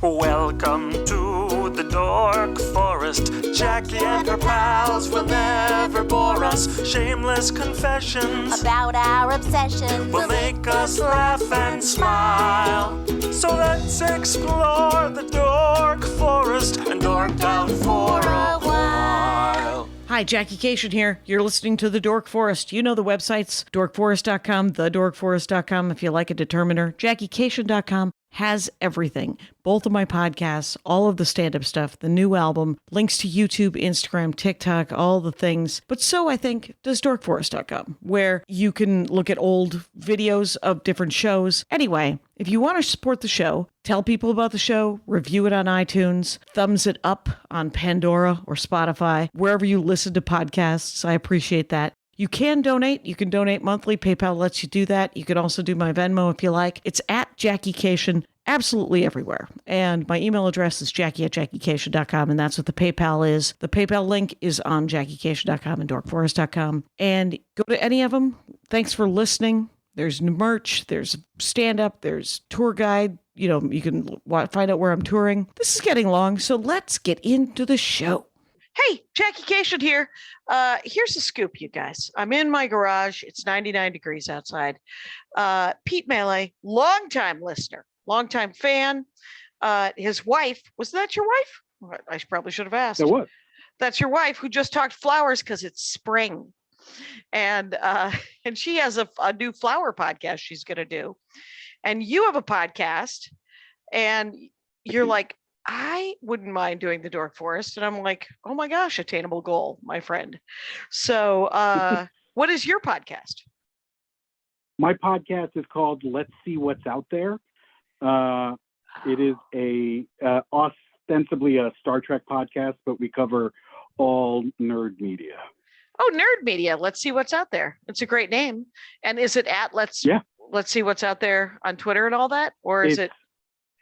Welcome to the Dork Forest. Jackie and her pals will never bore us. Shameless confessions about our obsession will make us laugh and smile. So let's explore the Dork Forest and dork out for a while. Hi, Jackie Cation here. You're listening to The Dork Forest. You know the websites, dorkforest.com, thedorkforest.com if you like a determiner. JackieCation.com has everything. Both of my podcasts, all of the stand-up stuff, the new album, links to YouTube, Instagram, TikTok, all the things. But so, I think, does dorkforest.com, where you can look at old videos of different shows. Anyway, if you want to support the show, tell people about the show, review it on iTunes, thumbs it up on Pandora or Spotify, wherever you listen to podcasts. I appreciate that. You can donate. You can donate monthly. PayPal lets you do that. You can also do my Venmo if you like. It's at Jackie Cation, absolutely everywhere. And my email address is jackie@jackiecation.com, and that's what the PayPal is. The PayPal link is on jackie.cation.com and dorkforest.com. And go to any of them. Thanks for listening. There's merch, there's stand-up, there's tour guide. You know, you can find out where I'm touring. This is getting long, so let's get into the show. Hey, Jackie Cation here. Here's the scoop, you guys. I'm in my garage. It's 99 degrees outside. Pete Mele, longtime listener, longtime fan. His wife, was that your wife? I probably should have asked. It was. That's your wife who just talked flowers because it's spring. And she has a new flower podcast she's going to do. And you have a podcast. And you're like, I wouldn't mind doing the Dork Forest. And I'm like, oh my gosh, attainable goal, my friend. So what is your podcast? My podcast is called Let's See What's Out There. It is ostensibly a Star Trek podcast, but we cover all nerd media. Oh, nerd media. Let's see what's out there. It's a great name. And is it at Let's See What's Out There on Twitter and all that? Or is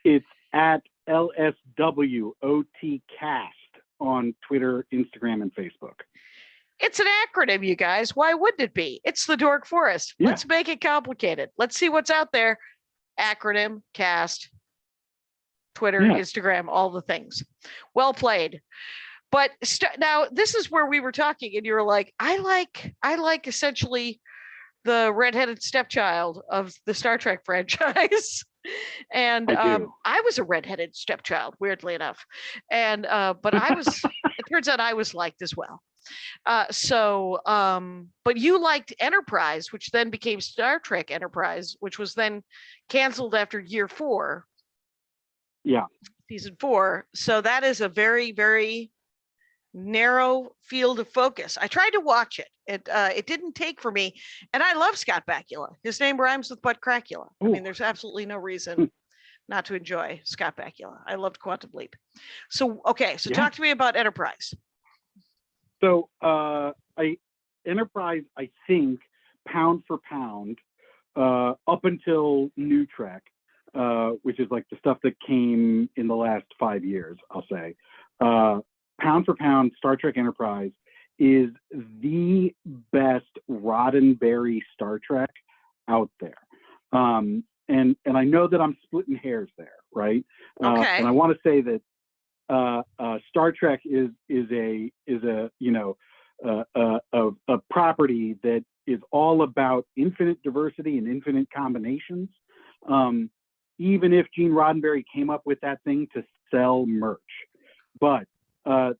it's at LSWOT Cast on Twitter, Instagram, and Facebook. It's an acronym, you guys. Why wouldn't it be? It's the Dork Forest. Yeah. Let's make it complicated. Let's see what's out there. Acronym, cast, Twitter, Instagram, all the things. Well played. But now this is where we were talking, and you were like, I like essentially the redheaded stepchild of the Star Trek franchise. And I was a redheaded stepchild, weirdly enough. And but I was it turns out I was liked as well. But you liked Enterprise, which then became Star Trek Enterprise, which was then canceled after year 4. Yeah. Season 4. So that is a very, very narrow field of focus. I tried to watch it. It didn't take for me. And I love Scott Bakula. His name rhymes with Butt Cracula. I mean, there's absolutely no reason not to enjoy Scott Bakula. I loved Quantum Leap. So, okay. So talk to me about Enterprise. So Enterprise, I think, pound for pound, up until New Trek, which is like the stuff that came in the last 5 years, I'll say, pound for pound, Star Trek Enterprise is the best Roddenberry Star Trek out there. And I know that I'm splitting hairs there, right? Okay. And I want to say that Star Trek is a property that is all about infinite diversity and infinite combinations. Even if Gene Roddenberry came up with that thing to sell merch, but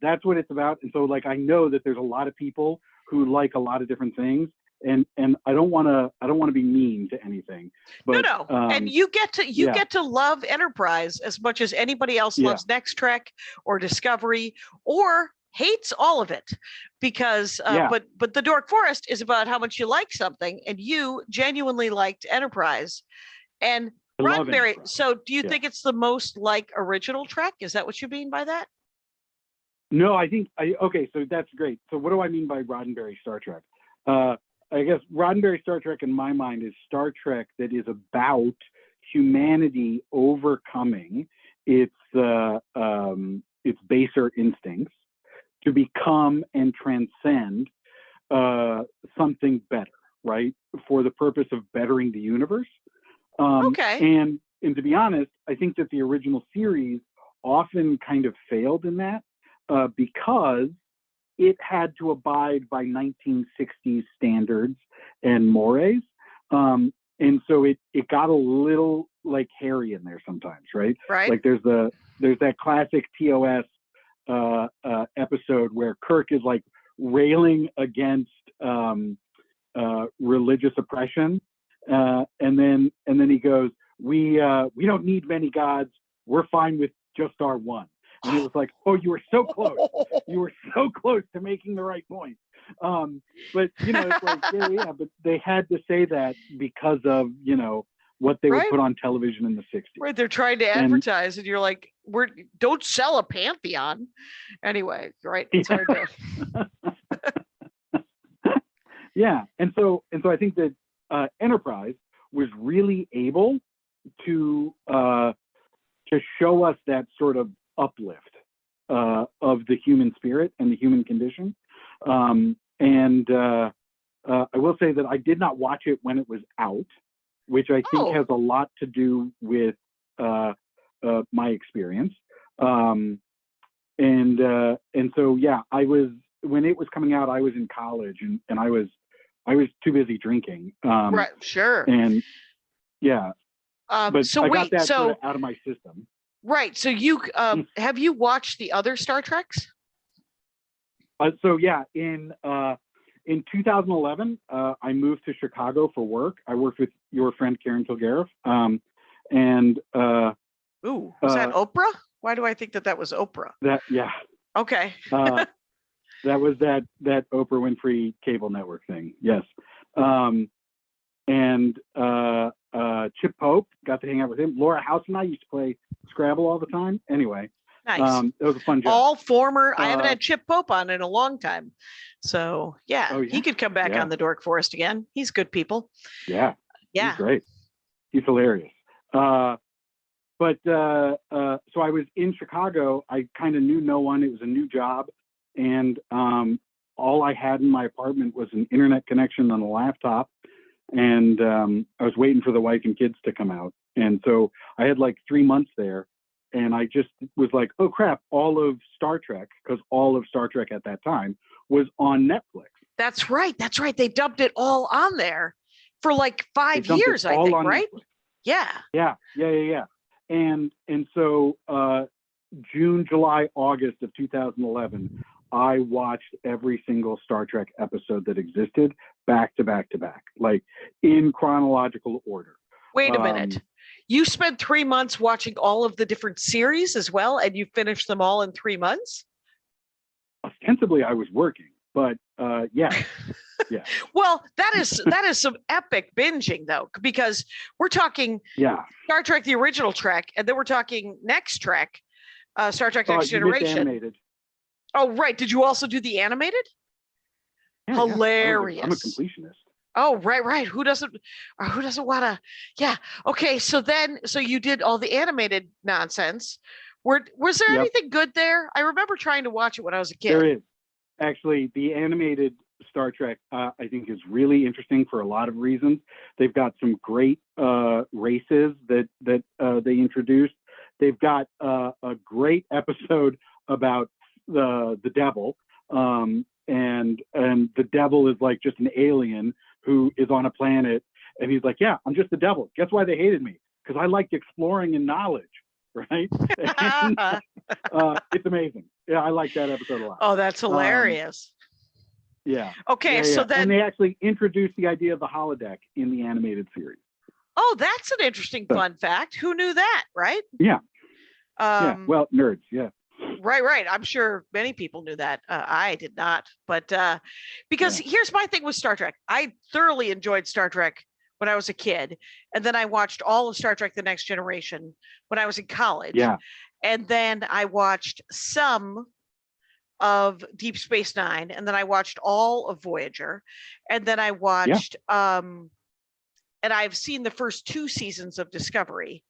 that's what it's about. And so, like, I know that there's a lot of people who like a lot of different things, and I don't want to be mean to anything. But, no. And you get to love Enterprise as much as anybody else loves Next Trek or Discovery or hates all of it, because but the Dork Forest is about how much you like something, and you genuinely liked Enterprise and Roddenberry. So do you think it's the most like original Trek? Is that what you mean by that? No, okay, so that's great. So what do I mean by Roddenberry Star Trek? I guess Roddenberry Star Trek in my mind is Star Trek that is about humanity overcoming its baser instincts to become and transcend something better, right? For the purpose of bettering the universe. And to be honest, I think that the original series often kind of failed in that because it had to abide by 1960s standards and mores. And so it got a little like hairy in there sometimes, right? Right. Like there's that classic TOS episode where Kirk is like railing against religious oppression, and then he goes, we don't need many gods, we're fine with just our one. And it was like, oh, you were so close. You were so close to making the right point. But it's like, yeah, but they had to say that because of what they would put on television in the 60s. Right, they're trying to advertise, and you're like, don't sell a pantheon. Anyway, right? It's hard to. Yeah, and so I think that Enterprise was really able to show us that sort of uplift of the human spirit and the human condition. And I will say that I did not watch it when it was out, which I think has a lot to do with my experience. And so, yeah, when it was coming out, I was in college and I was too busy drinking. Right. Sure. And yeah. But so I wait, got that so sort of out of my system. Right. So you have you watched the other Star Treks? So yeah, in 2011, I moved to Chicago for work. I worked with your friend Karen Kilgariff. Ooh, was that Oprah? Why do I think that was Oprah? Yeah. Okay. That was that Oprah Winfrey cable network thing. Yes. And Chip Pope, got to hang out with him. Laura House and I used to play Scrabble all the time. Anyway, nice. It was a fun job. All former. I haven't had Chip Pope on in a long time, so yeah, he could come back on the Dork Forest again. He's good people. Yeah, yeah, he's great. He's hilarious. But so I was in Chicago. I kind of knew no one. It was a new job, and all I had in my apartment was an internet connection on a laptop. And I was waiting for the wife and kids to come out. And so I had like 3 months there. And I just was like, oh, crap, all of Star Trek, because all of Star Trek at that time was on Netflix. That's right. That's right. They dubbed it all on there for like 5 years, I think, right? Netflix. Yeah. Yeah. And so June, July, August of 2011, I watched every single Star Trek episode that existed back to back to back, like in chronological order. Wait a minute. You spent 3 months watching all of the different series as well, and you finished them all in 3 months? Ostensibly, I was working, but yeah. Yeah. Well, that is some epic binging, though, because we're talking Star Trek, the original Trek, and then we're talking Next Trek, Star Trek Next Generation. Animated. Oh, right. Did you also do the animated? Yeah, hilarious. Yeah. I'm a completionist. Oh, right. Who doesn't want to? Yeah. Okay. So you did all the animated nonsense. Was there anything good there? I remember trying to watch it when I was a kid. There is. Actually, the animated Star Trek, I think, is really interesting for a lot of reasons. They've got some great races that they introduced. They've got a great episode about the devil, and the devil is like just an alien who is on a planet, and he's like, yeah, I'm just the devil. Guess why they hated me? Because I liked exploring and knowledge, right? And, it's amazing. Yeah, I like that episode a lot. Oh, that's hilarious. Yeah. Okay, so then and they actually introduced the idea of the holodeck in the animated series. Oh, that's an interesting fun fact. Who knew that, right? Yeah. Well, nerds, yeah. Right. I'm sure many people knew that. I did not, but because here's my thing with Star Trek. I thoroughly enjoyed Star Trek when I was a kid, and then I watched all of Star Trek: The Next Generation when I was in college. Yeah. And then I watched some of Deep Space Nine, and then I watched all of Voyager, and then I watched and I've seen the first 2 seasons of Discovery.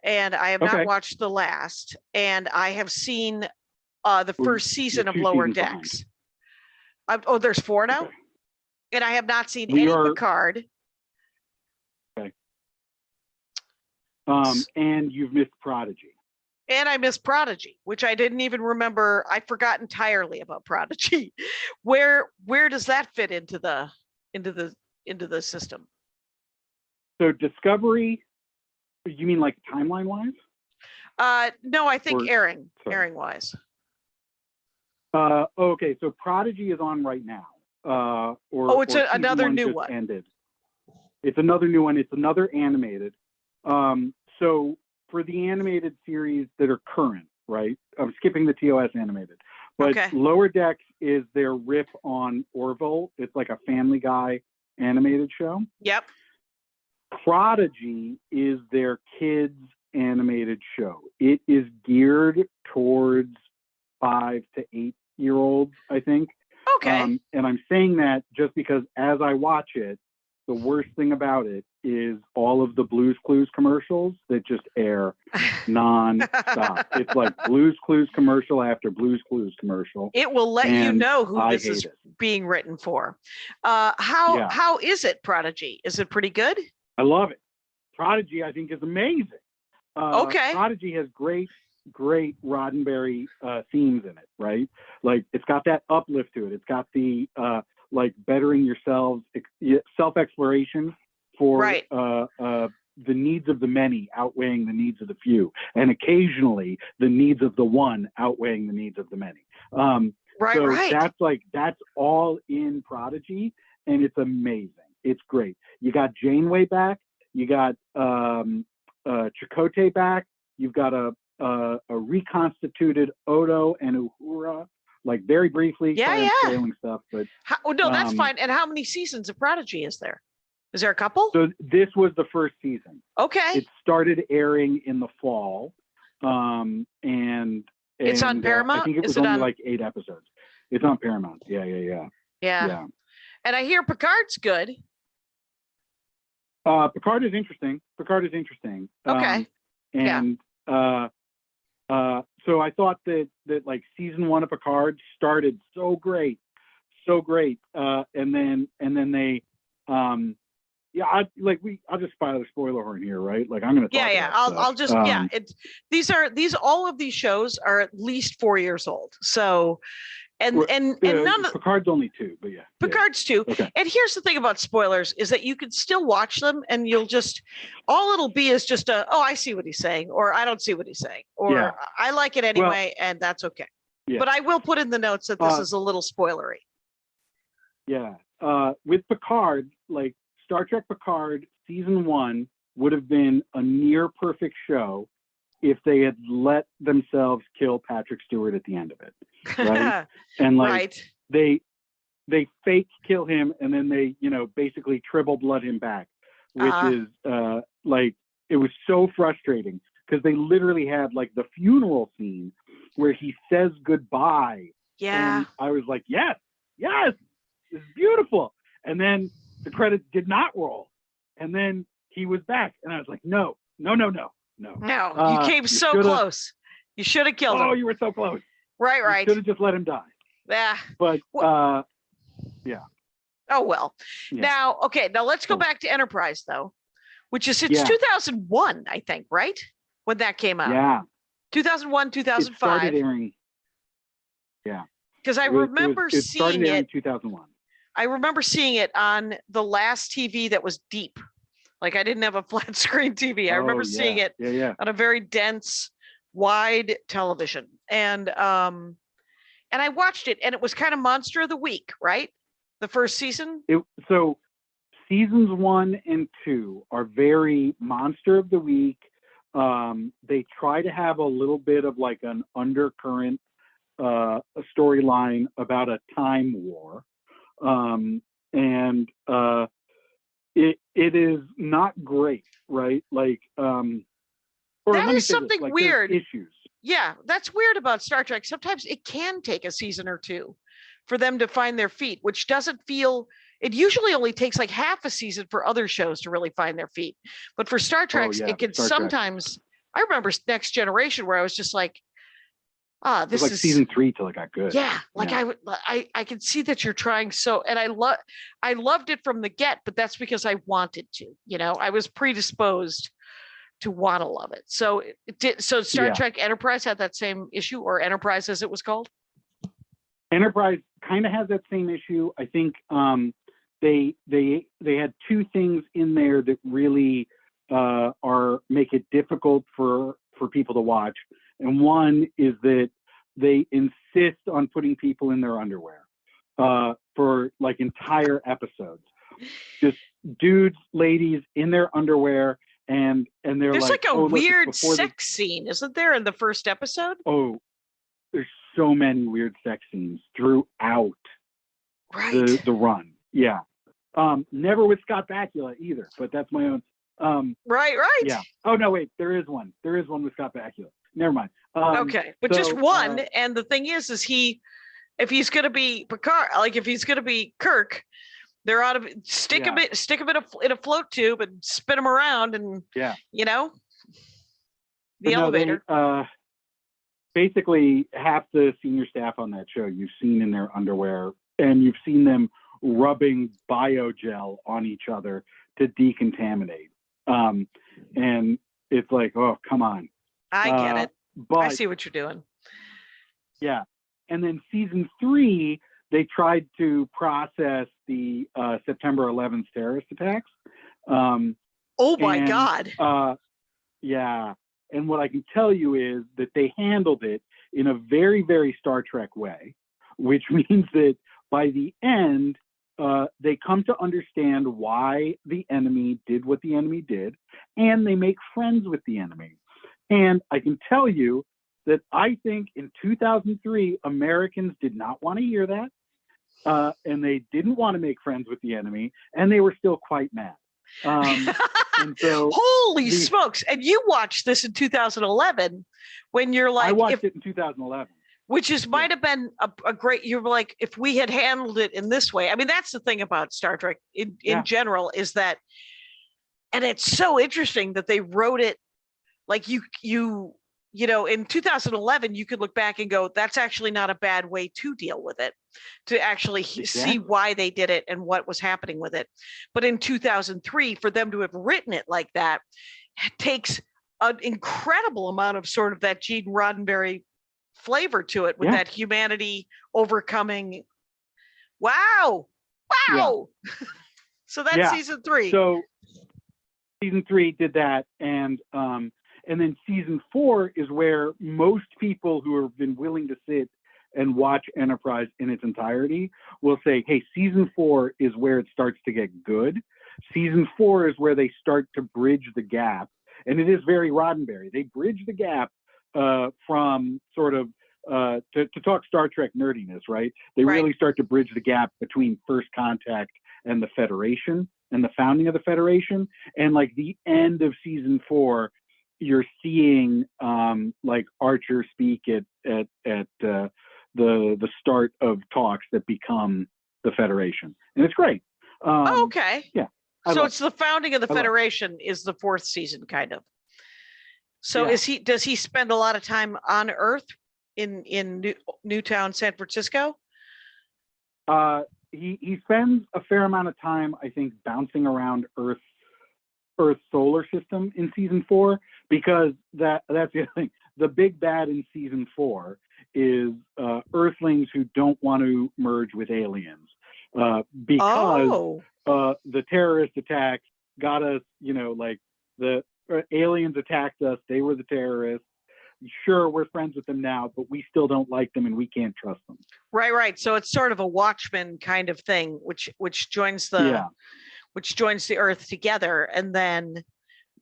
And I have not watched the last, and I have seen the first season of Lower Decks. There's 4 now, and I have not seen any Picard. Okay. And you've missed Prodigy. And I miss Prodigy, which I didn't even remember. I forgot entirely about Prodigy. Where does that fit into the system? So Discovery, you mean like timeline wise? No, I think Sorry. airing wise. Okay, so Prodigy is on right now. It's another new one. Ended. It's another new one. It's another animated. So for the animated series that are current, right? I'm skipping the TOS animated, but Okay. Lower Decks is their riff on Orville. It's like a Family Guy animated show. Yep. Prodigy is their kids animated show. It is geared towards 5 to 8 year olds, I think. Okay. And I'm saying that just because as I watch it, the worst thing about it is all of the Blue's Clues commercials that just air non-stop. It's like Blue's Clues commercial after Blue's Clues commercial. It will let you know who this is being written for. How is it, Prodigy? Is it pretty good? I love it. Prodigy, I think, is amazing. Okay. Prodigy has great Roddenberry themes in it, right? Like it's got that uplift to it. It's got the like bettering yourselves, self-exploration for right. The needs of the many outweighing the needs of the few, and occasionally the needs of the one outweighing the needs of the many. Right. That's all in Prodigy, and it's amazing. It's great. You got Janeway back. You got Chakotay back. You've got a reconstituted Odo and Uhura, like very briefly. Yeah. Spoiling stuff, but that's fine. And how many seasons of Prodigy is there? Is there a couple? So this was the first season. Okay. It started airing in the fall, and it's on Paramount. I think it was only like 8 episodes. It's on Paramount. Yeah. And I hear Picard's good. Picard is interesting. Okay. So I thought that like season 1 of Picard started so great, and then they I'll just file the spoiler horn here, right? Like I'm gonna talk I'll just all of these shows are at least 4 years old. So and none of Picard's only 2, but Picard's 2. Okay. And here's the thing about spoilers is that you can still watch them and you'll just all it'll be is just I see what he's saying, or I don't see what he's saying, or I like it anyway, and that's okay. Yeah. But I will put in the notes that this is a little spoilery. Yeah. With Picard, like Star Trek Picard season 1 would have been a near perfect show if they had let themselves kill Patrick Stewart at the end of it, right? And like they fake kill him, and then they basically triple blood him back, which is like it was so frustrating because they literally had like the funeral scene where he says goodbye. Yeah, and I was like, yes, this is beautiful, and then the credits did not roll, and then he was back, and I was like, no. You came so close. You should have killed him. Oh, you were so close. Right. You should have just let him die. Yeah. But yeah. Oh well. Yeah. Now let's go back to Enterprise though, which is 2001, I think, right? When that came out. Yeah. 2001, 2005. It started airing. Yeah. Because I remember seeing it. 2001. I remember seeing it on the last TV that was deep. Like I didn't have a flat screen TV. I remember seeing it on a very dense, wide television. And I watched it, and it was kind of Monster of the Week, right? The first season. So seasons 1 and 2 are very Monster of the Week. They try to have a little bit of like an undercurrent, a storyline about a time war. It is not great, right? Like, that is something like, weird. Issues. Yeah, that's weird about Star Trek. Sometimes it can take a season or 2 for them to find their feet, which doesn't feel. It usually only takes like half a season for other shows to really find their feet, but for Star Trek, it can sometimes. I remember Next Generation where I was just like, this is like season 3 till it got good. Yeah, like I can see that you're trying so, and I loved it from the get, but that's because I wanted to. I was predisposed to want to love it. So Star Trek Enterprise had that same issue, or Enterprise as it was called? Enterprise kind of has that same issue. I think they had two things in there that really make it difficult for people to watch. And one is that they insist on putting people in their underwear for like entire episodes. Just dudes, ladies in their underwear, and they're there's like a weird sex scene, isn't there, in the first episode? Oh, there's so many weird sex scenes throughout the run. Yeah. Never with Scott Bakula either, but that's my own. Right. Yeah. Oh no, wait. There is one with Scott Bakula. Never mind. Okay, but just one. And the thing is if he's going to be Picard, like if he's going to be Kirk, they're out of stick him in a float tube and spin him around, and the elevator. Basically, half the senior staff on that show you've seen in their underwear, and you've seen them rubbing biogel on each other to decontaminate. And it's like, oh, come on. I get it. But I see what you're doing. Yeah. And then season 3, they tried to process the September 11th terrorist attacks. Oh my God. Yeah. And what I can tell you is that they handled it in a very, very Star Trek way, which means that by the end, they come to understand why the enemy did what the enemy did, and they make friends with the enemy. And I can tell you that I think in 2003, Americans did not want to hear that, and they didn't want to make friends with the enemy, and they were still quite mad. And so, holy smokes! And you watched this in 2011 when you're like, I watched it in 2011. Which might have been a great, you were like, if we had handled it in this way. I mean, that's the thing about Star Trek in general, is that, and it's so interesting that they wrote it like in 2011, you could look back and go, that's actually not a bad way to deal with it, to actually see why they did it and what was happening with it. But in 2003, for them to have written it like that, it takes an incredible amount of sort of that Gene Roddenberry flavor to it, with that humanity overcoming. Wow. So that's season 3. So season 3 did that, and then season 4 is where most people who have been willing to sit and watch Enterprise in its entirety will say, hey, season 4 is where it starts to get good. Season 4 is where they start to bridge the gap, and it is very Roddenberry. They bridge the gap from sort of to talk Star Trek nerdiness, right? They really start to bridge the gap between First Contact and the Federation and the founding of the Federation. And like the end of season 4, you're seeing like Archer speak at the start of talks that become the Federation, and it's great. Okay. Yeah. So it's the founding of the Federation is the 4th season, kind of. So does he spend a lot of time on Earth in Newtown, San Francisco? He spends a fair amount of time, I think, bouncing around Earth's solar system in season 4, because that's the other thing. The big bad in season 4 is Earthlings who don't want to merge with aliens because the terrorist attacks got us. Like the aliens attacked us. They were the terrorists. Sure, we're friends with them now, but we still don't like them and we can't trust them. Right. So it's sort of a Watchmen kind of thing, which joins the Earth together, and then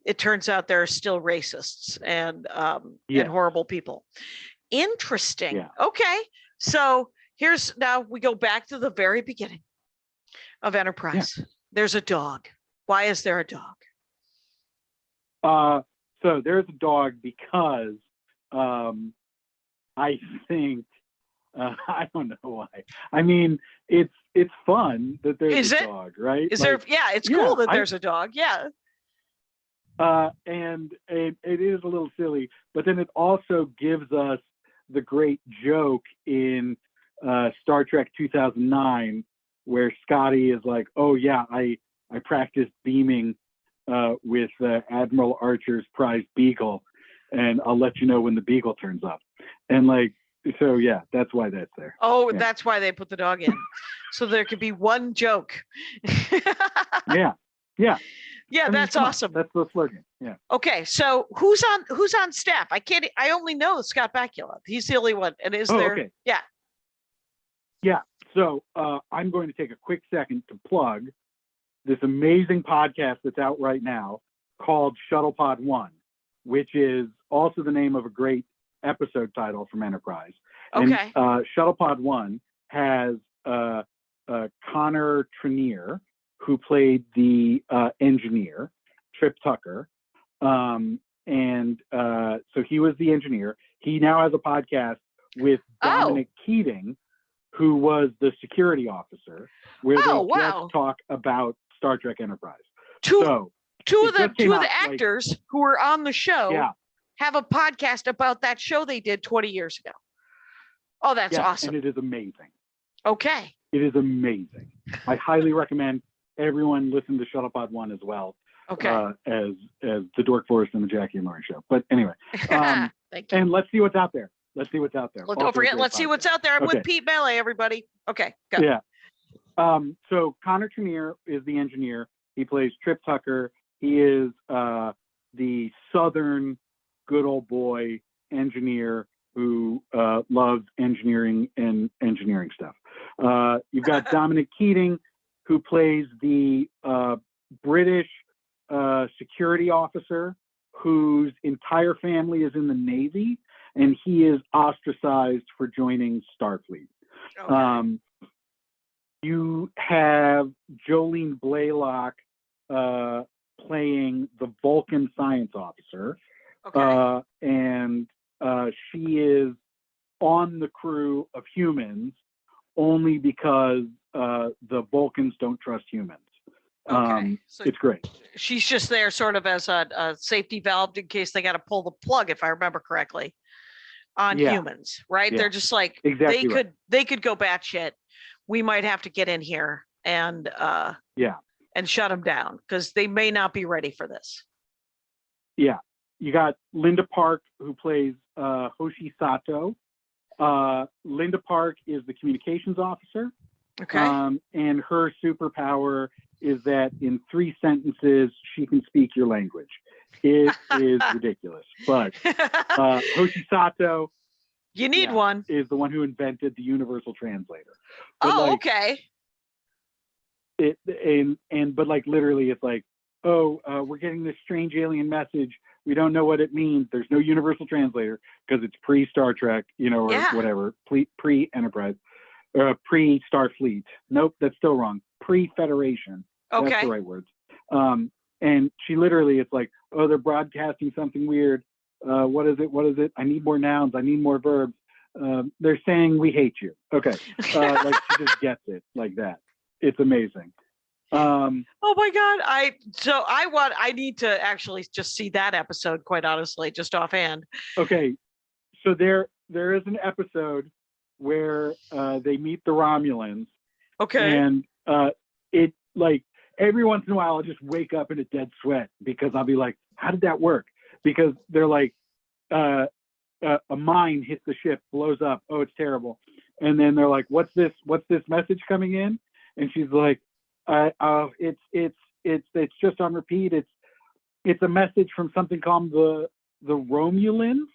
it turns out there are still racists and horrible people. Interesting. Yeah. Okay, so now we go back to the very beginning of Enterprise. Yeah. There's a dog. Why is there a dog? So there's a dog because I think I don't know why. I mean, it's fun that there's a dog, right? Is there? Yeah, it's cool that there's a dog. Yeah. And it is a little silly, but then it also gives us the great joke in Star Trek 2009, where Scotty is like, "Oh yeah, I practiced beaming with Admiral Archer's prized beagle, and I'll let you know when the beagle turns up. And like, so yeah, that's why that's there. Oh, Yeah. that's why they put the dog in, so there could be one joke. Yeah. Yeah, I mean, that's come on, awesome. that's the slogan. Yeah. Okay, so who's on staff? I only know Scott Bakula. He's the only one. And is there? Okay. Yeah. Yeah. So I'm going to take a quick second to plug this amazing podcast that's out right now called Shuttlepod One, which is also the name of a great episode title from Enterprise. Okay. And Shuttlepod One has Connor Trenier, who played the engineer, Trip Tucker. So he was the engineer. He now has a podcast with Dominic Keating, who was the security officer, where they just talk about Star Trek Enterprise. Two of the actors who were on the show have a podcast about that show they did 20 years ago. Oh, that's awesome. And it is amazing. Okay. It is amazing. I highly recommend everyone listen to Shuttlepod One as well. Okay. As the Dork Forest and the Jackie and Laurie show. But anyway, Thank you. And let's see what's out there. Let's see what's out there. Well, don't forget, let's see what's out there. I'm with Pete Mele, everybody. Okay, go. Yeah. So Connor Trenier is the engineer. He plays Trip Tucker. He is the Southern good old boy engineer who loves engineering and engineering stuff. You've got Dominic Keating, who plays the British security officer whose entire family is in the Navy, and he is ostracized for joining Starfleet. Okay. You have Jolene Blaylock playing the Vulcan science officer. Okay. And she is on the crew of humans only because the Vulcans don't trust humans. Okay. So it's great. She's just there sort of as a safety valve in case they got to pull the plug, if I remember correctly, on humans, right? Yeah. They're just like, exactly they could go batshit. We might have to get in here and shut them down because they may not be ready for this. Yeah. You got Linda Park, who plays Hoshi Sato. Linda Park is the communications officer. Okay. And her superpower is that in 3 sentences, she can speak your language. It is ridiculous. But Hoshi Sato, you need one, is the one who invented the universal translator. But okay. But like literally, it's like, we're getting this strange alien message. We don't know what it means. There's no universal translator because it's pre-Star Trek, or whatever, pre-Enterprise, pre-Starfleet. Nope, that's still wrong. Pre-Federation. Okay. That's the right words. And she literally, it's like, they're broadcasting something weird. What is it? I need more nouns. I need more verbs. They're saying we hate you. Okay. Like she just gets it like that. It's amazing. Oh my God. I need to actually just see that episode, quite honestly, just offhand. Okay. So there is an episode where they meet the Romulans. Okay. And it like every once in a while I'll just wake up in a dead sweat because I'll be like, how did that work? Because they're like, a mine hits the ship, blows up. Oh, it's terrible. And then they're like, what's this message coming in? And she's like, it's just on repeat. It's a message from something called the Romulans.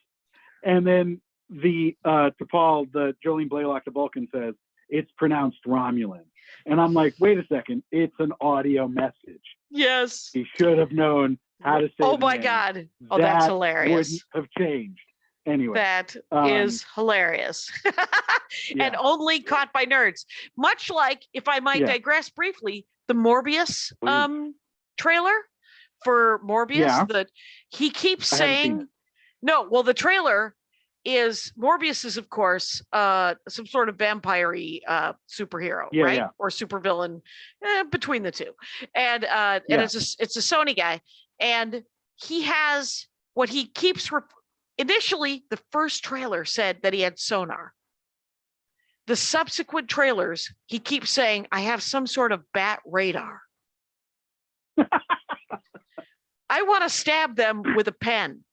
And then the Jolene Blaylock, the Vulcan, says it's pronounced Romulan. And I'm like, wait a second, it's an audio message. Yes. He should have known how to say Oh my God. Oh, that's hilarious. Wouldn't have changed. Anyway. That is hilarious. And only caught by nerds. Much like, if I might digress briefly, the Morbius trailer for Morbius that he keeps saying. No, well, the trailer is Morbius is, of course, some sort of vampire-y superhero, right? Yeah. Or supervillain, between the two. And it's a Sony guy. And he has what he keeps initially, the first trailer said that he had sonar. The subsequent trailers, he keeps saying, I have some sort of bat radar. I want to stab them with a pen.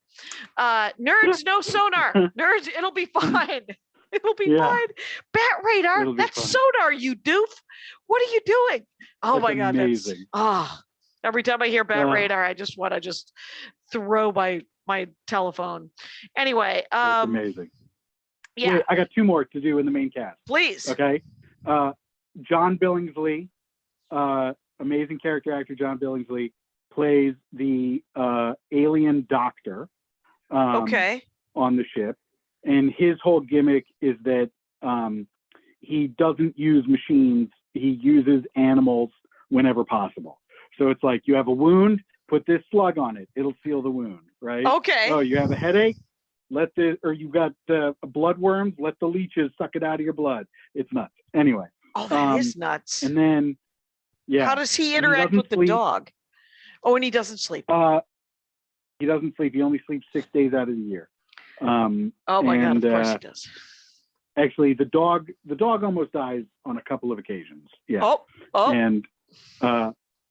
Nerds, no sonar. Nerds, it'll be fine. It'll be fine. Bat radar. That's sonar, you doof. What are you doing? Oh my God. Amazing. Every time I hear bat radar, I just want to throw my telephone. Anyway. That's amazing. Yeah. Wait, I got 2 more to do in the main cast. Please. Okay. John Billingsley, amazing character actor John Billingsley, plays the alien doctor on the ship. And his whole gimmick is that he doesn't use machines. He uses animals whenever possible. So it's like, you have a wound, put this slug on it. It'll seal the wound, right? Okay. Oh, you have a headache? Or you got bloodworms? Let the leeches suck it out of your blood. It's nuts. Anyway. Oh, that is nuts. And then, how does he interact with the dog? Oh, and he doesn't sleep. He doesn't sleep. He only sleeps 6 days out of the year. Oh my God! Of course he does. Actually, the dog almost dies on a couple of occasions. Yeah. Oh. And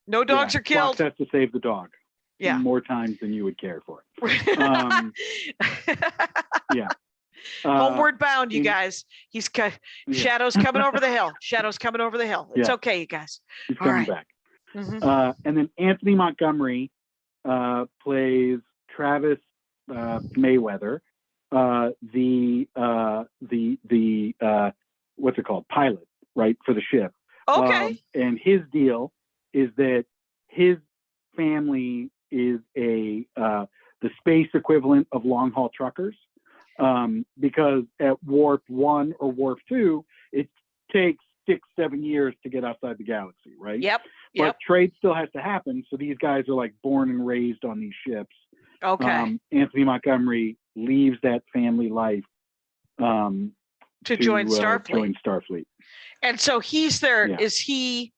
no dogs are killed. Fox has to save the dog. Yeah. More times than you would care for. Yeah. Homeward bound, you guys. He's Shadow's coming over the hill. Shadow's coming over the hill. It's okay, you guys. He's coming back. Mm-hmm. And then Anthony Montgomery plays Travis Mayweather, the what's it called? Pilot, right, for the ship. Okay. And his deal is that his family is the space equivalent of long haul truckers, because at warp 1 or warp 2, it takes 6-7 years to get outside the galaxy, right? Yep. But trade still has to happen. So these guys are like born and raised on these ships. Okay. Anthony Montgomery leaves that family life to join Starfleet. And so he's there. Yeah. Is he?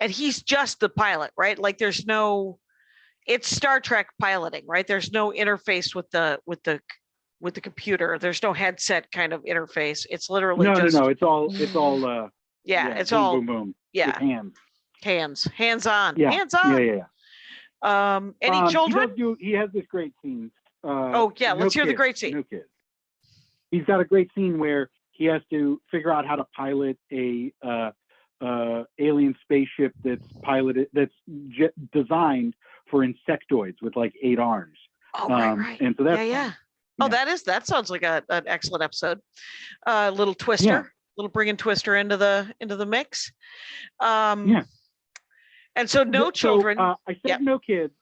And he's just the pilot, right? Like there's no. It's Star Trek piloting, right? There's no interface with the computer. There's no headset kind of interface. It's literally no. It's all. It's all. Boom, boom, boom. Yeah. Hands on. Yeah. Hands on. Yeah. Any children? He has this great scene. Let's hear the great scene. No kids. He's got a great scene where he has to figure out how to pilot a alien spaceship that's designed for insectoids with like 8 arms. Oh, right. And so that's Oh, that sounds like an excellent episode. Little Twister, little bringing Twister into the mix. And so no children. I said no kids.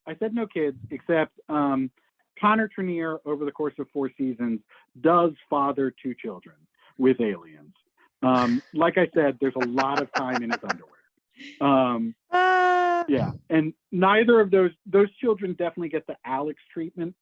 Except Connor Trenier, over the course of 4 seasons, does father 2 children with aliens. Like I said, there's a lot of time in his underwear. And neither of those children definitely get the Alex treatment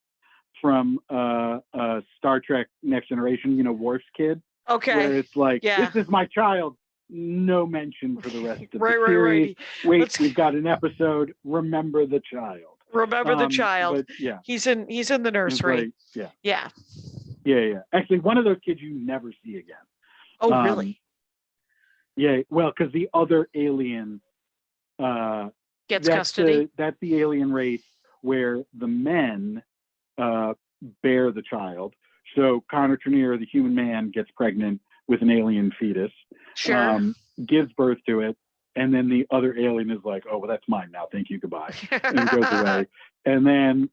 from Star Trek Next Generation, Worf's kid. Okay. Where it's like, this is my child. No mention for the rest of the series. Right. Wait, we've got an episode. Remember the child. Remember the child. But, he's in the nursery. Like, yeah. Actually, one of those kids you never see again. Oh, really? Yeah. Well, because the other alien gets custody. That's the alien race where the men bear the child. So Connor Trenier, the human man, gets pregnant with an alien fetus. Sure. Gives birth to it, and then the other alien is like, "Oh, well, that's mine now. Thank you, goodbye," and goes away. And then,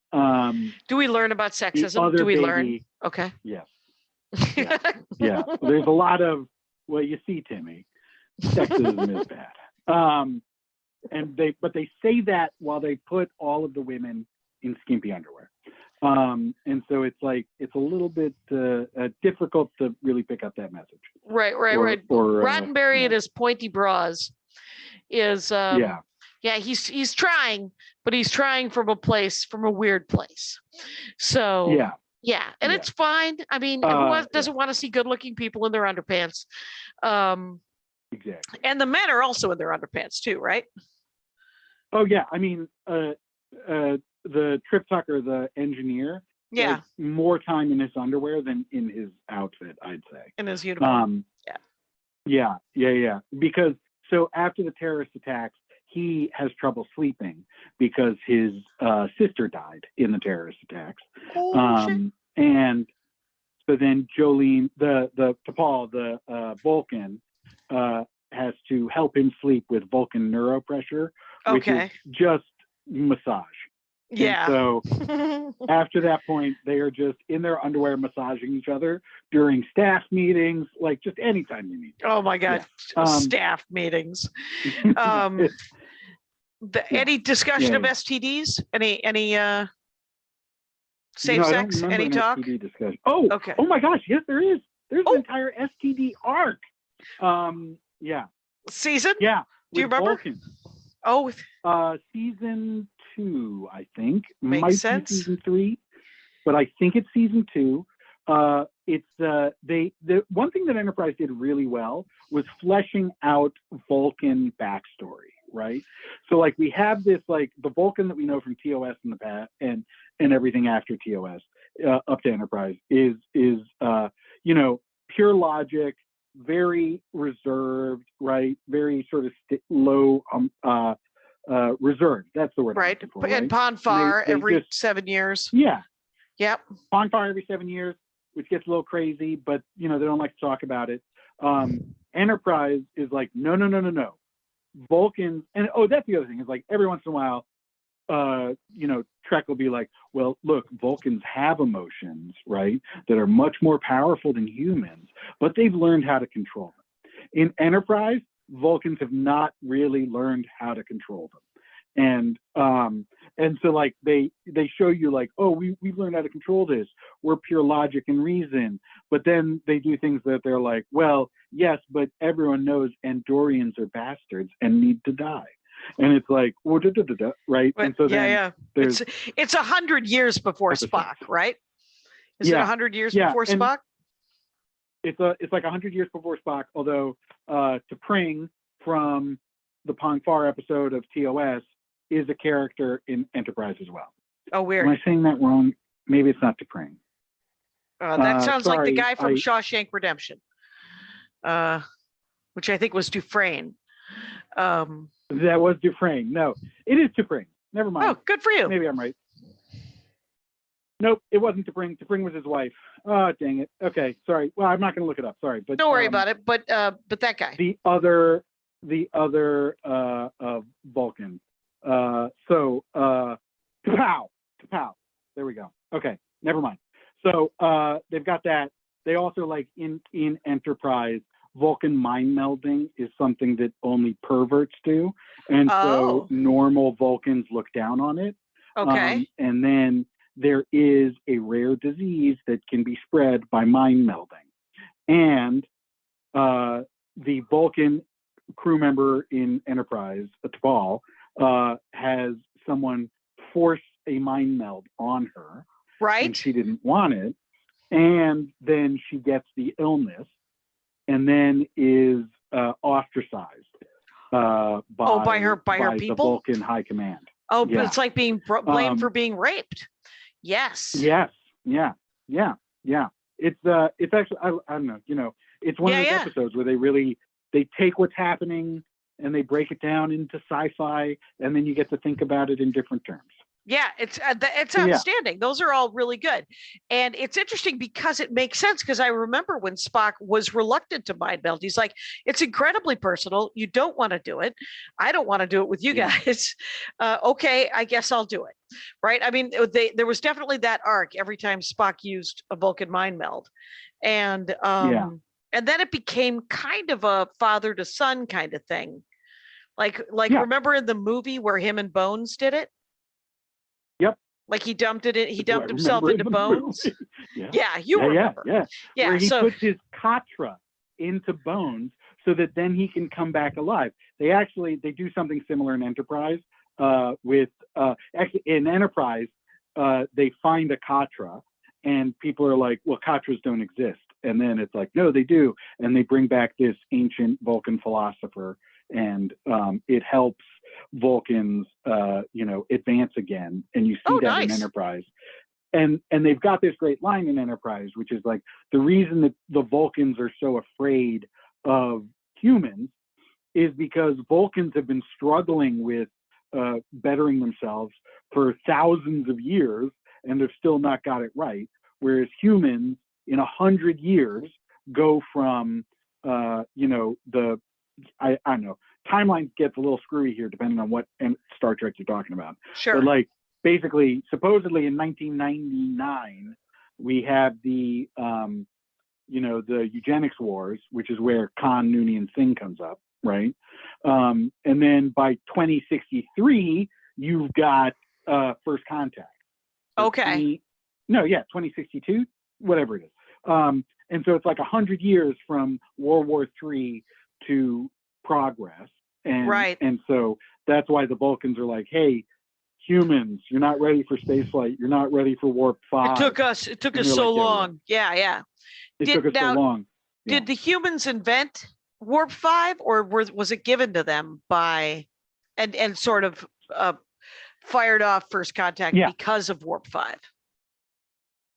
do we learn about sexism? Do we learn? Okay. Yes. Yeah. There's a lot of you see, Timmy, sexism is bad. And they say that while they put all of the women in skimpy underwear. And so it's like it's a little bit difficult to really pick up that message. Right. Roddenberry and his pointy bras is he's trying, but he's trying from a weird place. So and it's fine. I mean, everyone doesn't want to see good-looking people in their underpants. Exactly. And the men are also in their underpants too, right? Oh yeah. I mean, the Trip Tucker, the engineer, more time in his underwear than in his outfit, I'd say. In his uniform. Yeah. Because so after the terrorist attacks, he has trouble sleeping because his sister died in the terrorist attacks. And so then Jolene, T'Pol, the Vulcan, has to help him sleep with Vulcan neuropressure, which is just massage. Yeah. And so after that point, they are just in their underwear massaging each other during staff meetings, like just anytime you need. Oh my God, staff meetings. Any discussion of STDs? Any safe sex? Any talk? STD discussion. Oh, okay. Oh my gosh, yes, there is. There's an entire STD arc. Yeah. Season? Yeah. Do you remember? Vulcan. Oh, season 2, I think. Makes sense. Be season 3, but I think it's season 2. It's the one thing that Enterprise did really well was fleshing out Vulcan backstory, right? So like we have this, like the Vulcan that we know from TOS in the past and everything after TOS up to Enterprise is pure logic, very reserved, right? Very sort of low reserved. That's the word. Right. For, and Ponfar every 7 years. Yeah. Yep. Ponfar every 7 years, which gets a little crazy, but they don't like to talk about it. Enterprise is like, no. Vulcans, and that's the other thing, is like every once in a while, Trek will be like, well, look, Vulcans have emotions, right, that are much more powerful than humans, but they've learned how to control them. In Enterprise, Vulcans have not really learned how to control them. And so like they show you like, oh, we've learned how to control this. We're pure logic and reason. But then they do things that they're like, well, yes, but everyone knows Andorians are bastards and need to die. And it's like, well, right? But, and so then it's 100 years before Spock, right? Is it 100 years before Spock? It's like 100 years before Spock, although T'Pring from the Ponfar episode of TOS is a character in Enterprise as well. Oh, weird. Am I saying that wrong? Maybe it's not T'Pring. That sounds like the guy from Shawshank Redemption, which I think was Dufresne. That was Dufresne. No, it is T'Pring. Never mind. Oh, good for you. Maybe I'm right. Nope, it wasn't T'Pring. T'Pring was his wife. Oh, dang it. Okay, sorry. Well, I'm not going to look it up. Sorry, but don't worry about it. But that guy. The other Vulcan. T'Pau. There we go. Okay, never mind. So they've got that. They also like in Enterprise, Vulcan mind melding is something that only perverts do, and so normal Vulcans look down on it. Okay. And then there is a rare disease that can be spread by mind melding, and the Vulcan crew member in Enterprise, T'Pol, has someone force a mind meld on her, right? And she didn't want it, and then she gets the illness, and then is ostracized by her people, the Vulcan High Command. Oh, but it's like being blamed for being raped. Yes. Yes. Yeah. It's actually I don't know. It's one of those episodes where they take what's happening and they break it down into sci-fi, and then you get to think about it in different terms. Yeah, it's outstanding. Those are all really good. And it's interesting because it makes sense, because I remember when Spock was reluctant to mind meld, he's like, it's incredibly personal. You don't want to do it. I don't want to do it with you guys. Okay, I guess I'll do it. Right? I mean, there was definitely that arc every time Spock used a Vulcan mind meld. And then it became kind of a father to son kind of thing. Like remember in the movie where him and Bones did it? Yep. Like he dumped himself into Bones. You remember. Yeah. Where he puts his Katra into Bones so that then he can come back alive. They do something similar in Enterprise. In Enterprise, they find a Katra, and people are like, well, Katras don't exist. And then it's like, no, they do. And they bring back this ancient Vulcan philosopher, and it helps Vulcans, advance again. And you see that in Enterprise. And they've got this great line in Enterprise, which is like, the reason that the Vulcans are so afraid of humans is because Vulcans have been struggling with bettering themselves for thousands of years, and they've still not got it right. Whereas humans, in 100 years, go from, I don't know, timeline gets a little screwy here depending on what Star Trek you're talking about. Sure. But like, basically, supposedly in 1999, we have the, the eugenics wars, which is where Khan, Noonien Singh comes up, right? And then by 2063, you've got First Contact. So Okay. 2062, whatever it is. And so it's like 100 years from World War III to progress. And, Right. And so that's why the Vulcans are like, hey, humans, you're not ready for spaceflight. You're not ready for Warp 5. It took us so like, long. Yeah. It took us so long. Yeah. Did the humans invent Warp 5, or was it given to them by and sort of fired off First Contact because of Warp 5?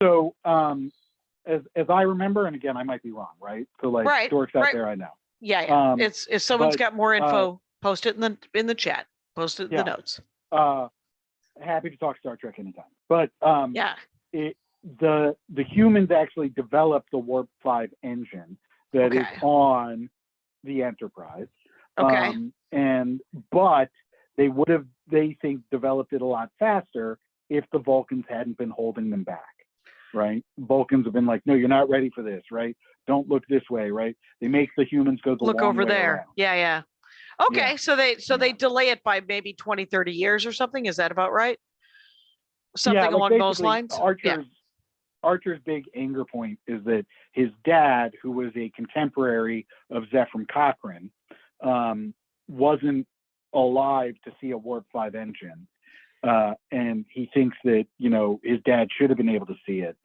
So as I remember, and again, I might be wrong, right? So like dorks out there, I know. Yeah. It's if someone's got more info, post it in the chat. Post it in the notes. Happy to talk Star Trek anytime. But the humans actually developed the Warp 5 engine that is on the Enterprise. Okay. But they would have, they think, developed it a lot faster if the Vulcans hadn't been holding them back, right? Vulcans have been like, no, you're not ready for this, right? Don't look this way, right? They make the humans go the look long over way there. around. Yeah. Okay, so they delay it by maybe 20, 30 years or something. Is that about right? Something along those lines? Archer's big anger point is that his dad, who was a contemporary of Zefram Cochrane, wasn't alive to see a Warp 5 engine. And he thinks that, his dad should have been able to see it.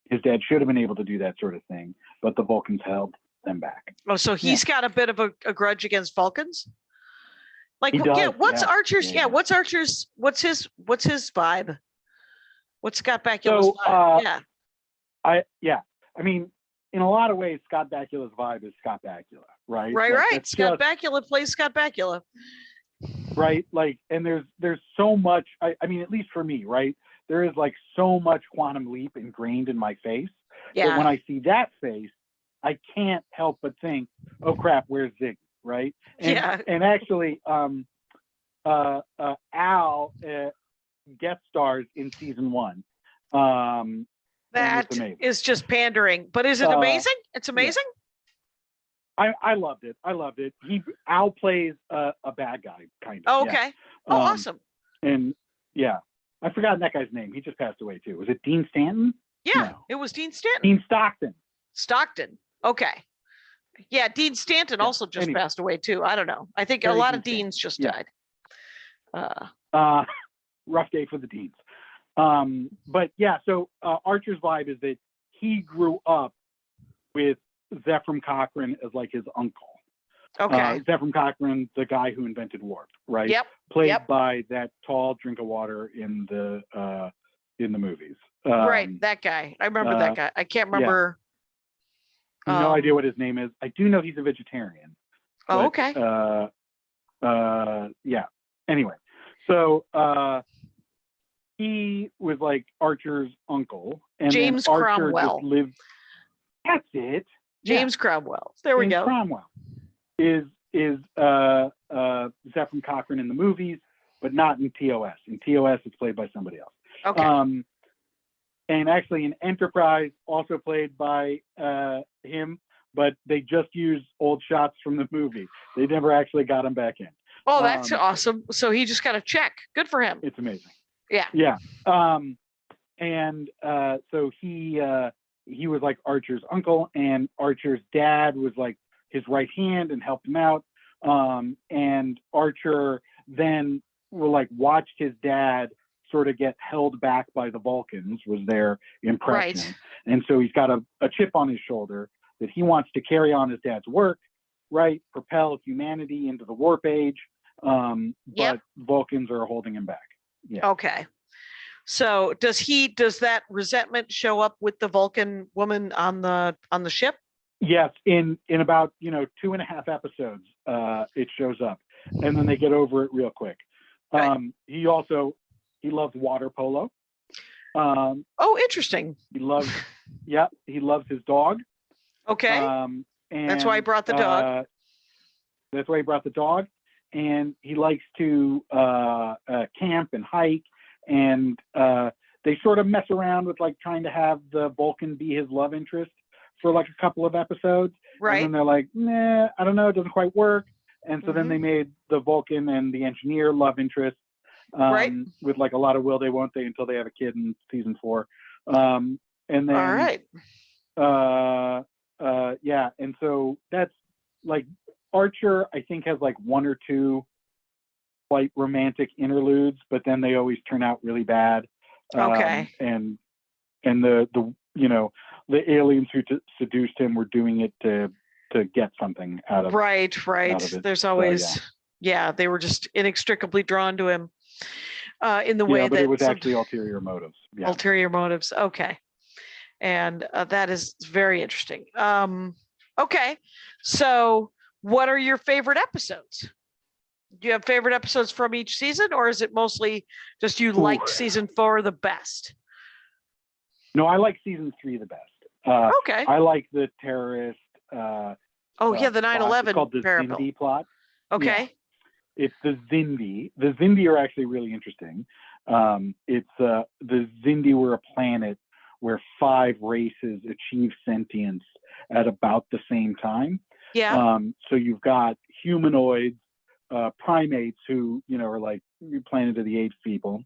His dad should have been able to do that sort of thing, but the Vulcans held them back. Oh, so he's got a bit of a grudge against Vulcans? Like, what's Archer's? What's his vibe? What's Scott Bakula's vibe? I mean, in a lot of ways, Scott Bakula's vibe is Scott Bakula, right? Right. Scott Bakula plays Scott Bakula. Right. Like, and there's so much, I mean, at least for me, right? There is like so much Quantum Leap ingrained in my face that when I see that face, I can't help but think, oh crap, where's Ziggy? Right. And actually, Al guest stars in season 1. That is just pandering, but is it amazing? It's amazing. Yeah. I loved it. Al plays a bad guy, kind of. Oh, okay. Awesome. And I've forgotten that guy's name. He just passed away too. Was it Dean Stanton? Yeah, no. It was Dean Stanton. Dean Stockton. Stockton. Okay. Yeah, Dean Stanton also just passed away too. I don't know. I think a lot of Deans just died. Rough day for the Deans. But so Archer's vibe is that he grew up with Zefram Cochrane as like his uncle. Okay. Zefram Cochrane, the guy who invented warp, right? Yep. Played by that tall drink of water in the movies. Right, that guy. I remember that guy. I can't remember. No idea what his name is. I do know he's a vegetarian. Oh, okay. Anyway, so he was like Archer's uncle, and James then Archer Cromwell. just lived. That's it. James Cromwell. There we go. Cromwell is Zefram Cochrane in the movies, but not in TOS. In TOS, it's played by somebody else. Okay. And actually in Enterprise, also played by him, but they just used old shots from the movie. They never actually got him back in. Oh, that's awesome. So he just got a check. Good for him. It's amazing. Yeah. Yeah. So he was like Archer's uncle, and Archer's dad was like his right hand and helped him out. And Archer then watched his dad sort of get held back by the Vulcans, was their impression. Right. And so he's got a chip on his shoulder that he wants to carry on his dad's work, right? Propel humanity into the warp age. But Vulcans are holding him back. Yeah. Okay. So does that resentment show up with the Vulcan woman on the ship? Yes, in about 2.5 episodes, it shows up, and then they get over it real quick. He loves water polo. Oh, interesting. He loves his dog. Okay. And that's why he brought the dog. That's why he brought the dog, and he likes to camp and hike, and they sort of mess around with like trying to have the Vulcan be his love interest for like a couple of episodes. Right. And then they're like, nah, I don't know, it doesn't quite work. And so then they made the Vulcan and the engineer love interest, with like a lot of will they won't they until they have a kid in season 4. And then all right. And so that's like Archer, I think, has like 1 or 2 quite romantic interludes, but then they always turn out really bad. Okay. And the aliens who seduced him were doing it to get something out of right. Out of it. There's always they were just inextricably drawn to him in the way but that it was actually ulterior motives. Yeah. Ulterior motives. Okay. And that is very interesting. Okay. So what are your favorite episodes? Do you have favorite episodes from each season, or is it mostly just you liked season 4 the best? No, I like season 3 the best. Okay. I like the terrorist. The 9/11. It's called the parable. Zindi plot. Okay. Yeah. It's the Zindi. The Zindi are actually really interesting. The Zindi were a planet where 5 races achieve sentience at about the same time. Yeah. So you've got humanoids, primates who, are like Planet of the Apes people,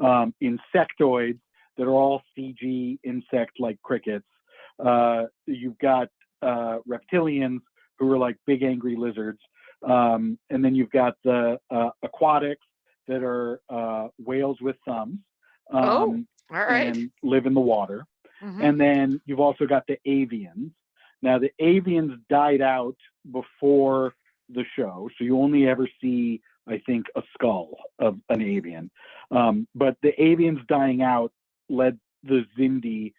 insectoids that are all CG insect like crickets. You've got reptilians who are like big angry lizards. And then you've got the aquatics that are whales with thumbs. All right. And live in the water. Mm-hmm. And then you've also got the avians. Now, the avians died out before the show, so you only ever see, I think, a skull of an avian. But the avians dying out led the Zindi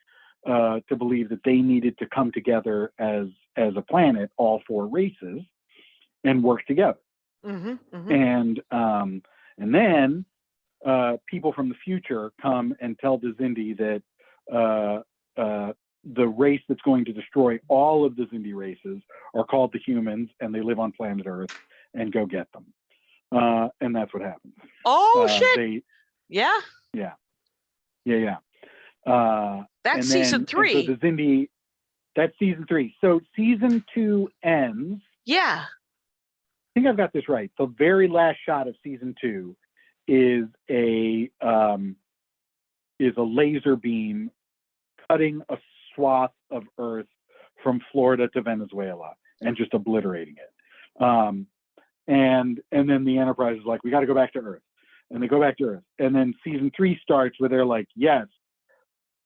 to believe that they needed to come together as a planet, all 4 races, and work together. Mm-hmm. Mm-hmm. And then people from the future come and tell the Zindi that the race that's going to destroy all of the Zindi races are called the humans, and they live on planet Earth, and go get them. And that's what happens. Oh, shit. Yeah. That's season 3. So the Zindi, that's season 3. So season 2 ends. Yeah. I think I've got this right. The very last shot of season 2 is a laser beam cutting a swath of Earth from Florida to Venezuela and just obliterating it. And then the Enterprise is like, we got to go back to Earth. And they go back to Earth. And then season 3 starts where they're like, yes,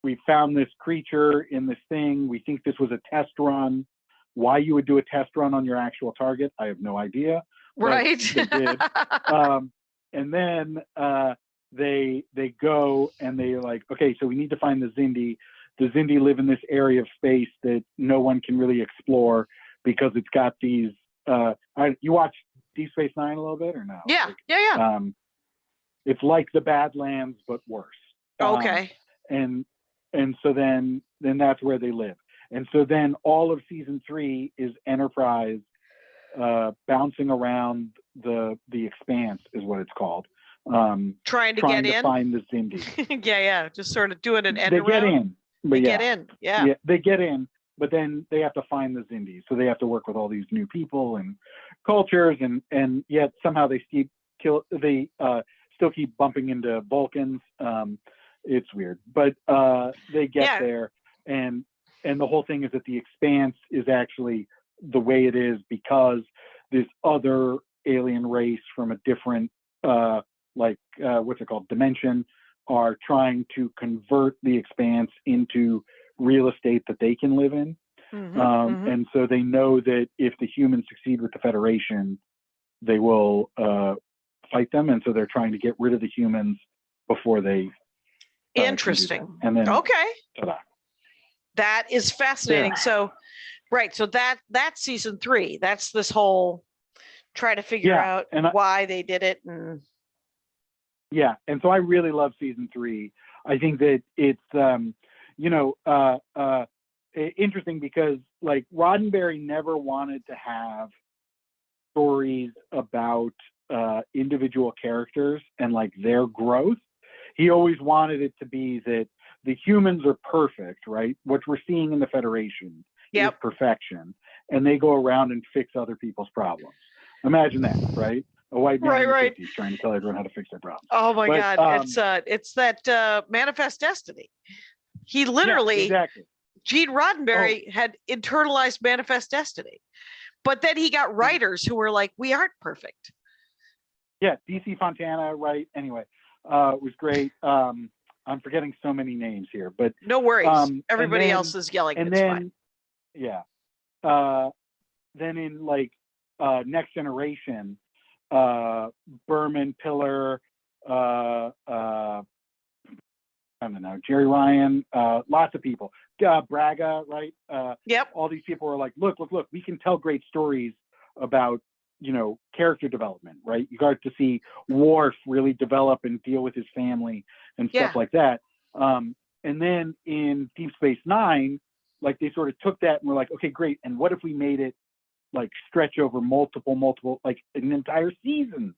we found this creature in this thing. We think this was a test run. Why you would do a test run on your actual target, I have no idea. Right. They did. And then they go and they're like, okay, so we need to find the Zindi. The Zindi live in this area of space that no one can really explore because it's got these. You watch Deep Space Nine a little bit or no? Yeah, yeah. It's like the Badlands but worse. Okay. And so then that's where they live. And so then all of season 3 is Enterprise bouncing around the expanse is what it's called. Trying to get in. Find the Zindi. yeah. Just sort of doing an end They around. get in. They get in. Yeah. They get in, but then they have to find the Zindi. So they have to work with all these new people and cultures, and yet somehow they still keep bumping into Vulcans. It's weird, but they get there, and the whole thing is that the expanse is actually the way it is because this other alien race from a different dimension are trying to convert the expanse into real estate that they can live in. Mm-hmm, and so they know that if the humans succeed with the Federation, they will fight them, and so they're trying to get rid of the humans before they interesting. And then okay, ta-da. That is fascinating. Yeah. So Right. So that's season 3. That's this whole try to figure out why they did it. And so I really love season 3. I think that it's interesting because like Roddenberry never wanted to have stories about individual characters and like their growth. He always wanted it to be that the humans are perfect, right? What we're seeing in the Federation is perfection, and they go around and fix other people's problems. Imagine that, right? A white man in the 50s trying to tell everyone how to fix their problems. Oh my God. It's that manifest destiny. He literally, Gene Roddenberry had internalized manifest destiny, but then he got writers who were like, we aren't perfect. Yeah. DC Fontana, right? Anyway, it was great. I'm forgetting so many names here, but no worries. Everybody else is yelling. And fine. Yeah. Then in like Next Generation, Berman, Pillar, I don't know, Jerry Ryan, lots of people, Braga, right? All these people were like, look, we can tell great stories about, character development, right? You got to see Worf really develop and deal with his family and stuff like that. And then in Deep Space Nine, like they sort of took that and were like, okay, great. And what if we made it like stretch over multiple, like an entire season,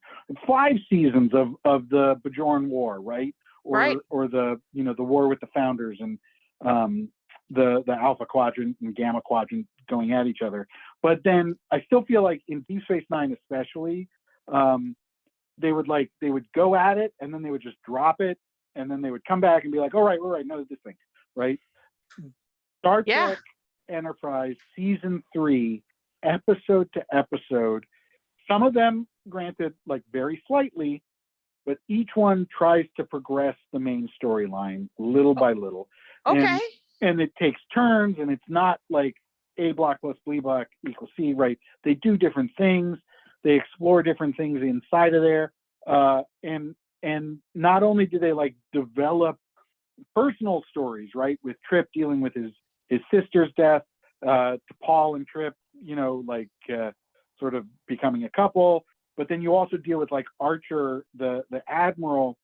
5 seasons of the Bajoran War, right? Or the, the war with the Founders and the Alpha Quadrant and Gamma Quadrant going at each other. But then I still feel like in Deep Space Nine, especially, they would go at it and then they would just drop it. And then they would come back and be like, all right, no, this thing, right? Star Trek Enterprise season 3, episode to episode. Some of them, granted, like very slightly, but each one tries to progress the main storyline little by little. Okay. And it takes turns, and it's not like A block plus B block equals C, right? They do different things. They explore different things inside of there. And not only do they like develop personal stories, right? With Trip dealing with his sister's death, to Paul and Trip, sort of becoming a couple. But then you also deal with like Archer, the admiral,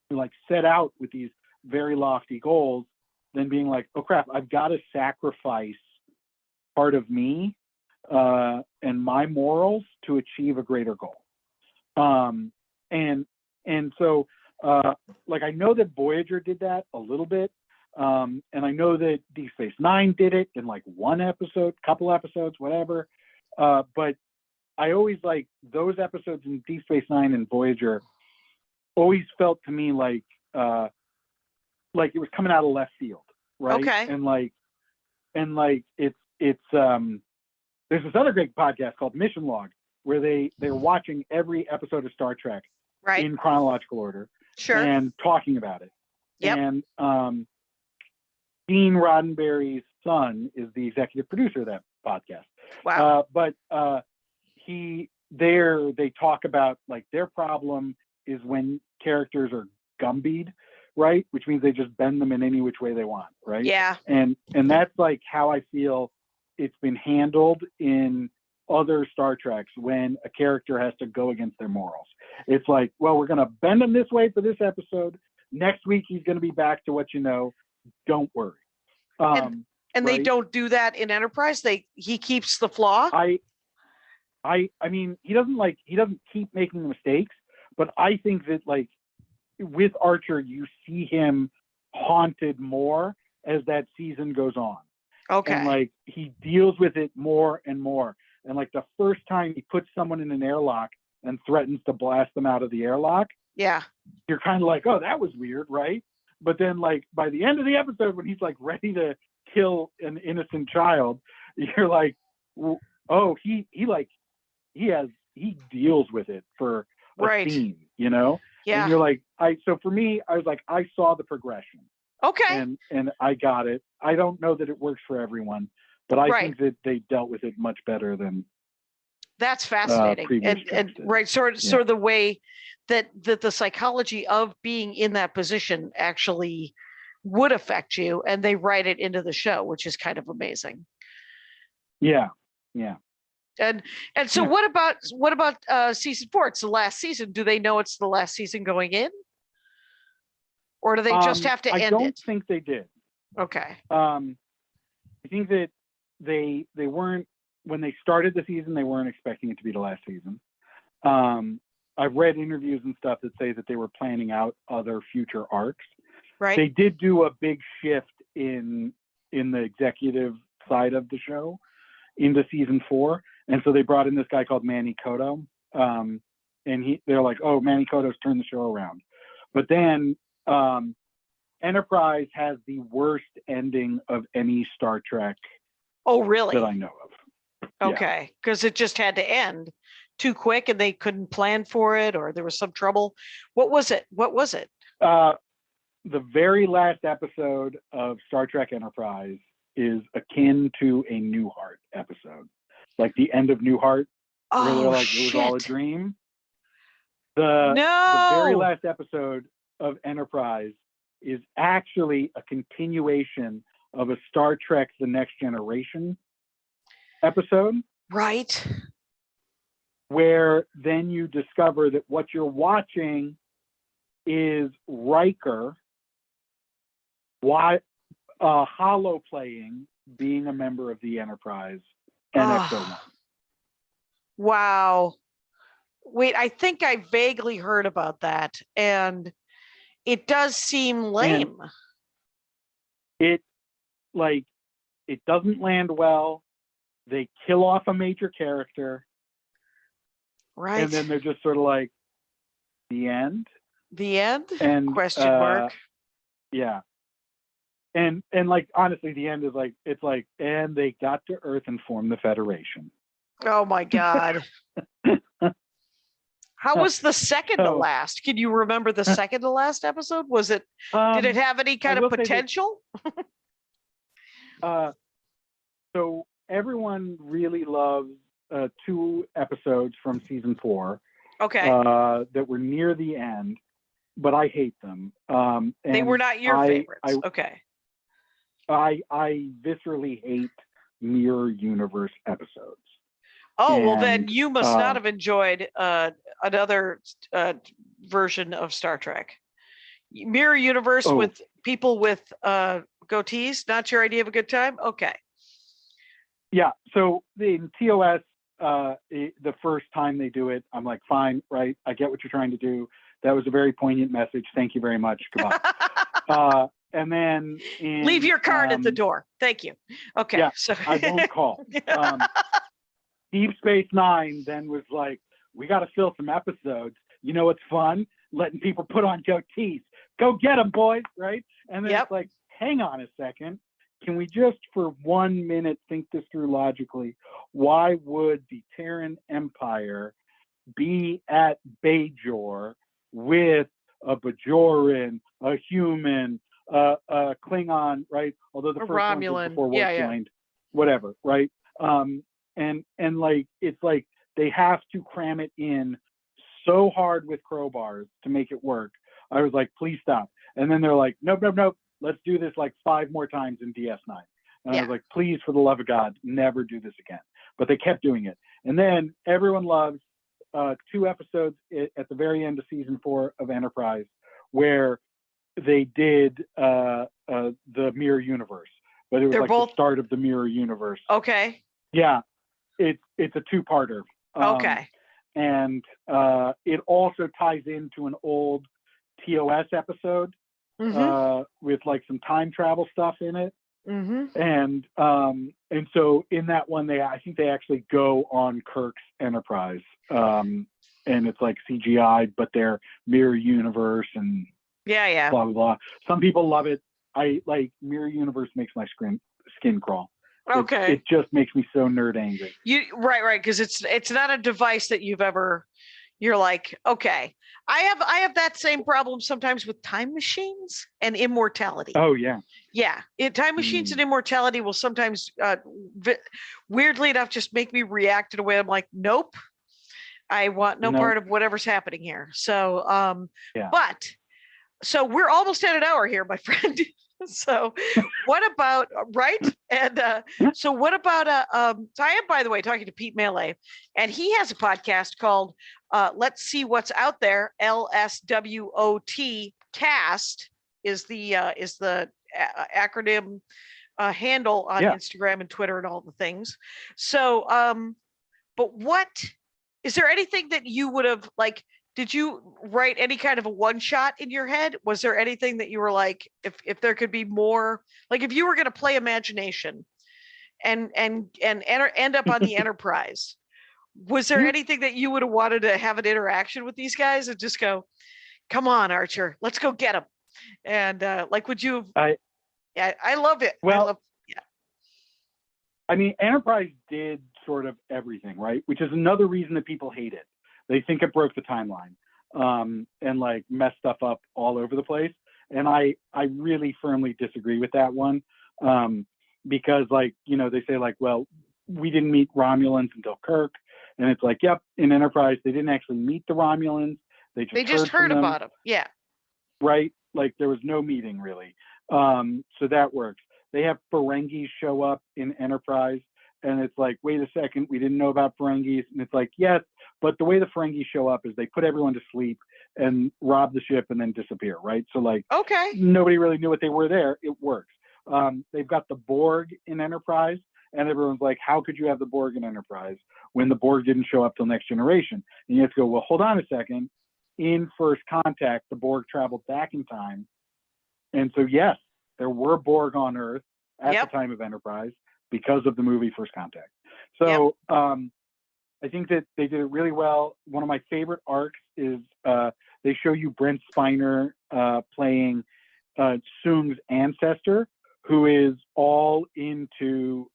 who like set out with these very lofty goals, then being like, oh crap, I've got to sacrifice part of me and my morals to achieve a greater goal. And so like I know that Voyager did that a little bit. And I know that Deep Space Nine did it in like one episode, couple episodes, whatever. But I always like those episodes in Deep Space Nine and Voyager always felt to me like it was coming out of left field, right? Okay. And it's there's this other great podcast called Mission Log where they're watching every episode of Star Trek in chronological order, and talking about it. Yep. And Gene Roddenberry's son is the executive producer of that podcast. Wow. But they talk about like their problem is when characters are gumbied, right? Which means they just bend them in any which way they want, right? Yeah. And that's like how I feel it's been handled in other Star Treks when a character has to go against their morals. It's like, well, we're going to bend him this way for this episode. Next week, he's going to be back to what you know. Don't worry. And they don't do that in Enterprise. He keeps the flaw. I mean, he doesn't keep making mistakes, but I think that like with Archer, you see him haunted more as that season goes on. Okay. And like he deals with it more and more. And like the first time he puts someone in an airlock and threatens to blast them out of the airlock, you're kind of like, oh, that was weird, right? But then like by the end of the episode, when he's like ready to kill an innocent child, you're like, oh, he deals with it for a scene, you know? Yeah. And you're like, so for me, I was like, I saw the progression. Okay. And I got it. I don't know that it works for everyone, but I think that they dealt with it much better than that's fascinating. And right, sort of the way that the psychology of being in that position actually would affect you, and they write it into the show, which is kind of amazing. Yeah. And so Yeah. what about season 4? It's the last season. Do they know it's the last season going in? Or do they just have to I end don't it? think they did. Okay. I think that they weren't, when they started the season, they weren't expecting it to be the last season. I've read interviews and stuff that say that they were planning out other future arcs. Right. They did do a big shift in the executive side of the show into season 4, and so they brought in this guy called Manny Koto, and they're like, oh, Manny Koto's turned the show around. But then Enterprise has the worst ending of any Star Trek. Oh, really? That I know of. Okay, because it just had to end too quick, and they couldn't plan for it, or there was some trouble. What was it? The very last episode of Star Trek Enterprise is akin to a Newhart episode, like the end of Newhart, where they're like, it was all a dream. The very last episode of Enterprise is actually a continuation of a Star Trek The Next Generation episode. Right. Where then you discover that what you're watching is Riker holo playing being a member of the Enterprise and XO1. Wow. Wait, I think I vaguely heard about that, and it does seem lame. And it doesn't land well. They kill off a major character. Right. And then they're just sort of like, the end? The end? And question mark. Yeah. And like, honestly, the end is like, it's like, and they got to Earth and formed the Federation. Oh my God. How was the second to last? Can you remember the second to last episode? Was it, did it have any kind of potential? So everyone really loves 2 episodes from season 4. Okay. That were near the end, but I hate them. They were not your favorites. Okay. I viscerally hate mirror universe episodes. Oh, well, then you must not have enjoyed another version of Star Trek. Mirror universe with people with goatees, not your idea of a good time? Okay. Yeah, so in TOS, the first time they do it, I'm like, fine, right? I get what you're trying to do. That was a very poignant message. Thank you very much. Goodbye. And then leave your card at the door. Thank you. Okay. Yeah, so I won't call. Deep Space Nine then was like, we got to fill some episodes. You know what's fun? Letting people put on goatees. Go get them, boys, right? And then it's like, hang on a second. Can we just for 1 minute think this through logically? Why would the Terran Empire be at Bajor with a Bajoran, a human, a Klingon, right? Although the first one was before Worf joined, whatever, right? And like, it's like they have to cram it in so hard with crowbars to make it work. I was like, please stop. And then they're like, nope. Let's do this like 5 more times in DS9. And I was like, please, for the love of God, never do this again. But they kept doing it. And then everyone loves 2 episodes at the very end of season 4 of Enterprise, where they did the mirror universe, but it was the start of the mirror universe. Okay. Yeah, it's a 2-parter. Okay. And it also ties into an old TOS episode with like some time travel stuff in it. And so in that one, I think they actually go on Kirk's Enterprise, and it's like CGI, but they're mirror universe and blah blah blah. Some people love it. I like mirror universe, makes my skin crawl. Okay. It just makes me so nerd angry. Right, because it's not a device that you're like, okay. I have that same problem sometimes with time machines and immortality. Oh yeah. Yeah. Time machines and immortality will sometimes weirdly enough just make me react in a way I'm like, nope. I want no part of whatever's happening here. So but so we're almost at an hour here, my friend. So what about, right? And so what about, so I am, by the way, talking to Pete Mele, and he has a podcast called Let's See What's Out There, LSWOT cast is the acronym handle on Instagram and Twitter and all the things. So, but what, is there anything that you would have, like, did you write any kind of a one shot in your head? Was there anything that you were like, if there could be more, like if you were going to play imagination and end up on the Enterprise, was there anything that you would have wanted to have an interaction with these guys and just go, come on, Archer, let's go get them? And like, would you have, I love it. Well, I mean, Enterprise did sort of everything, right? Which is another reason that people hate it. They think it broke the timeline and like messed stuff up all over the place. And I really firmly disagree with that one because, like, you know, they say like, well, we didn't meet Romulans until Kirk. And it's like, yep, in Enterprise, they didn't actually meet the Romulans. They just heard about them. Yeah. Right. Like there was no meeting really. So that works. They have Ferengis show up in Enterprise. And it's like, wait a second, we didn't know about Ferengis. And it's like, yes, but the way the Ferengis show up is they put everyone to sleep and rob the ship and then disappear, right? So like, okay, nobody really knew what they were there. It works. They've got the Borg in Enterprise, and everyone's like, how could you have the Borg in Enterprise when the Borg didn't show up till Next Generation? And you have to go, well, hold on a second. In First Contact, the Borg traveled back in time. And so, yes, there were Borg on Earth at the time of Enterprise, because of the movie First Contact. So I think that they did it really well. One of my favorite arcs is they show you Brent Spiner playing Soong's ancestor, who is all into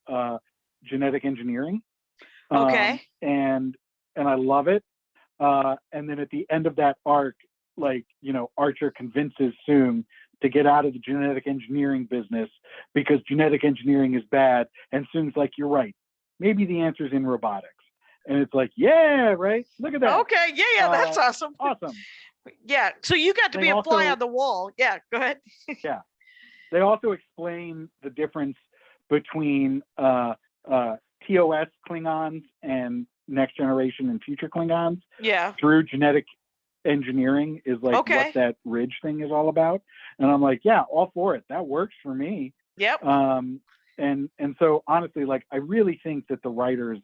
genetic engineering. Okay. And I love it. And then at the end of that arc, like, you know, Archer convinces Soong to get out of the genetic engineering business because genetic engineering is bad. And Soong's like, you're right. Maybe the answer's in robotics. And it's like, yeah, right. Look at that. Okay. Yeah. That's awesome. Awesome. Yeah. So you got to be a fly on the wall. Yeah. Go ahead. Yeah. They also explain the difference between TOS Klingons and Next Generation and future Klingons. Yeah. Through genetic engineering is like what that ridge thing is all about. And I'm like, yeah, all for it. That works for me. Yep. And so honestly, like, I really think that the writers,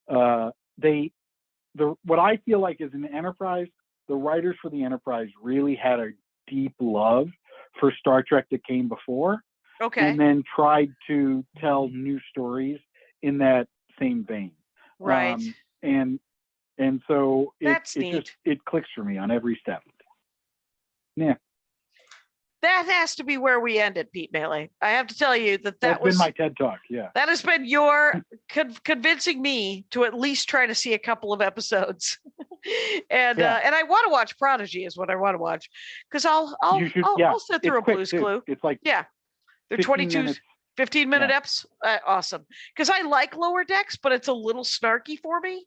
what I feel like is in Enterprise, the writers for the Enterprise really had a deep love for Star Trek that came before. Okay. And then tried to tell new stories in that same vein. Right. And so it clicks for me on every step. Yeah. That has to be where we ended, Pete Mele. I have to tell you that's been my TED Talk. Yeah. That has been your convincing me to at least try to see a couple of episodes. And I want to watch Prodigy is what I want to watch. Because I'll sit through a Blue's Clue. It's like, they're 15-minute eps. Awesome. Because I like Lower Decks, but it's a little snarky for me.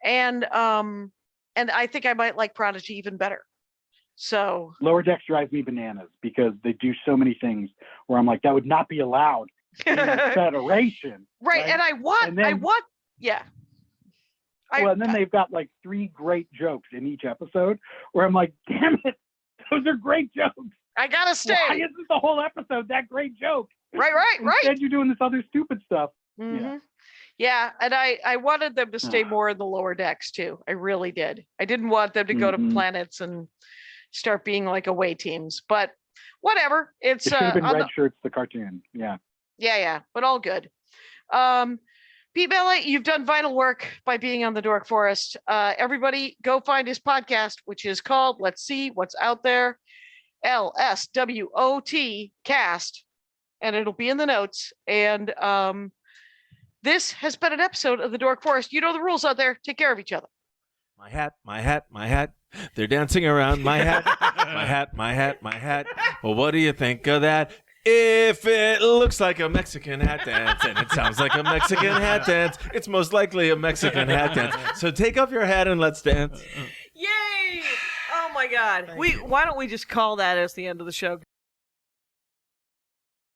And I think I might like Prodigy even better. So Lower Decks drives me bananas because they do so many things where I'm like, that would not be allowed in the Federation. Right. And I want, and then they've got like 3 great jokes in each episode where I'm like, damn it, those are great jokes. I gotta stay. Why isn't the whole episode that great joke? Right. Instead, you're doing this other stupid stuff. Mm-hmm. Yeah, and I wanted them to stay more in the Lower Decks too. I really did. I didn't want them to go to planets and start being like away teams, but whatever. It should have been Red Shirts, the cartoon. Yeah. Yeah, but all good. Pete Mele, you've done vital work by being on the Dork Forest. Everybody go find his podcast, which is called Let's See What's Out There, LSWOT cast, and it'll be in the notes. And this has been an episode of the Dork Forest. You know the rules out there. Take care of each other. My hat, my hat, my hat. They're dancing around my hat, my hat, my hat, my hat. Well, what do you think of that? If it looks like a Mexican hat dance and it sounds like a Mexican hat dance, it's most likely a Mexican hat dance. So take off your hat and let's dance. Yay! Oh my God. Why don't we just call that as the end of the show?